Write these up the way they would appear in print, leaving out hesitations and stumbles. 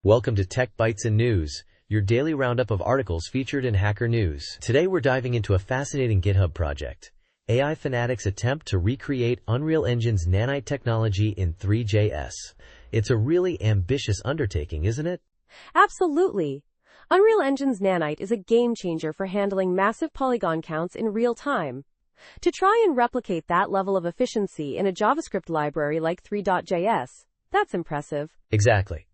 Welcome to Tech Bytes and News, your daily roundup of articles featured in Hacker News. Today we're diving into a fascinating GitHub project. AI fanatics attempt to recreate Unreal Engine's nanite technology in Three.js. It's a really ambitious undertaking, isn't it? Absolutely. Unreal Engine's nanite is a game-changer for handling massive polygon counts in real time. To try and replicate that level of efficiency in a JavaScript library like Three.js, that's impressive. Exactly.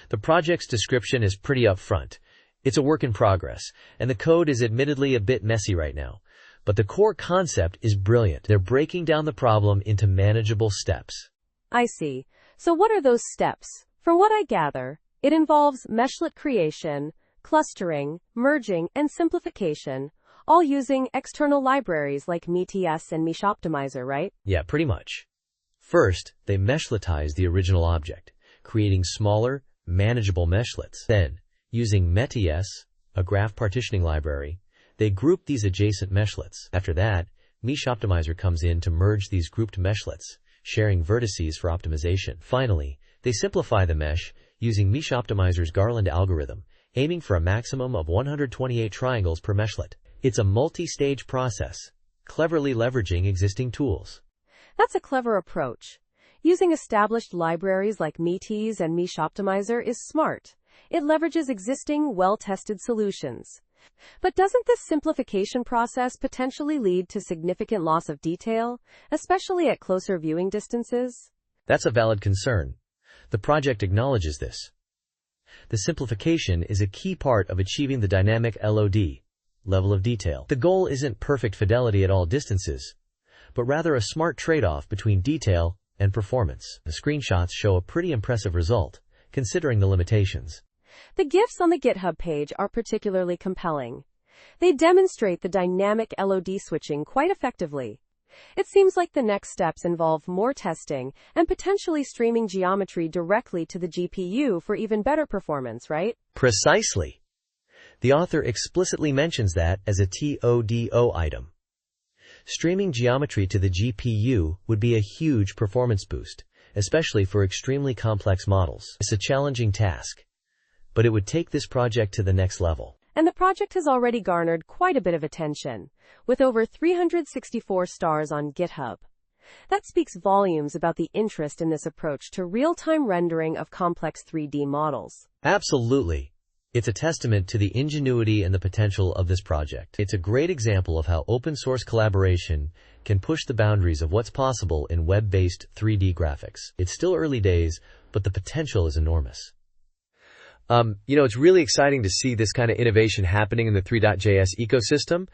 The project's description is pretty upfront. It's a work in progress, and the code is admittedly a bit messy right now. But the core concept is brilliant. They're breaking down the problem into manageable steps. I see. So what are those steps? From what I gather, it involves meshlet creation, clustering, merging, and simplification, all using external libraries like METS and Mesh Optimizer, right? Yeah, pretty much. First, they meshletize the original object, creating smaller, manageable meshlets. Then, using METS, a graph partitioning library, they group these adjacent meshlets. After that, Mesh Optimizer comes in to merge these grouped meshlets, sharing vertices for optimization. Finally, they simplify the mesh using Mesh Optimizer's Garland algorithm, aiming for a maximum of 128 triangles per meshlet. It's a multi-stage process, cleverly leveraging existing tools. That's a clever approach. Using established libraries like METS and Mesh Optimizer is smart. It leverages existing, well-tested solutions. But doesn't this simplification process potentially lead to significant loss of detail, especially at closer viewing distances? That's a valid concern. The project acknowledges this. The simplification is a key part of achieving the dynamic LOD, level of detail. The goal isn't perfect fidelity at all distances, but rather a smart trade-off between detail and performance. The screenshots show a pretty impressive result, considering the limitations. The GIFs on the GitHub page are particularly compelling. They demonstrate the dynamic LOD switching quite effectively. It seems like the next steps involve more testing and potentially streaming geometry directly to the GPU for even better performance, right? Precisely. The author explicitly mentions that as a TODO item. Streaming geometry to the GPU would be a huge performance boost, especially for extremely complex models. It's a challenging task, but it would take this project to the next level. And the project has already garnered quite a bit of attention, with over 364 stars on GitHub. That speaks volumes about the interest in this approach to real-time rendering of complex 3D models. Absolutely. It's a testament to the ingenuity and the potential of this project. It's a great example of how open-source collaboration can push the boundaries of what's possible in web-based 3D graphics. It's still early days, but the potential is enormous. It's really exciting to see this kind of innovation happening in the Three.js ecosystem.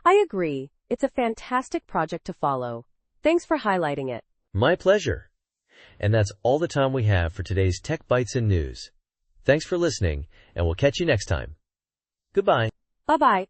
I agree. It's a fantastic project to follow. Thanks for highlighting it. My pleasure. And that's all the time we have for today's Tech Bytes and News. Thanks for listening, and we'll catch you next time. Goodbye. Bye-bye.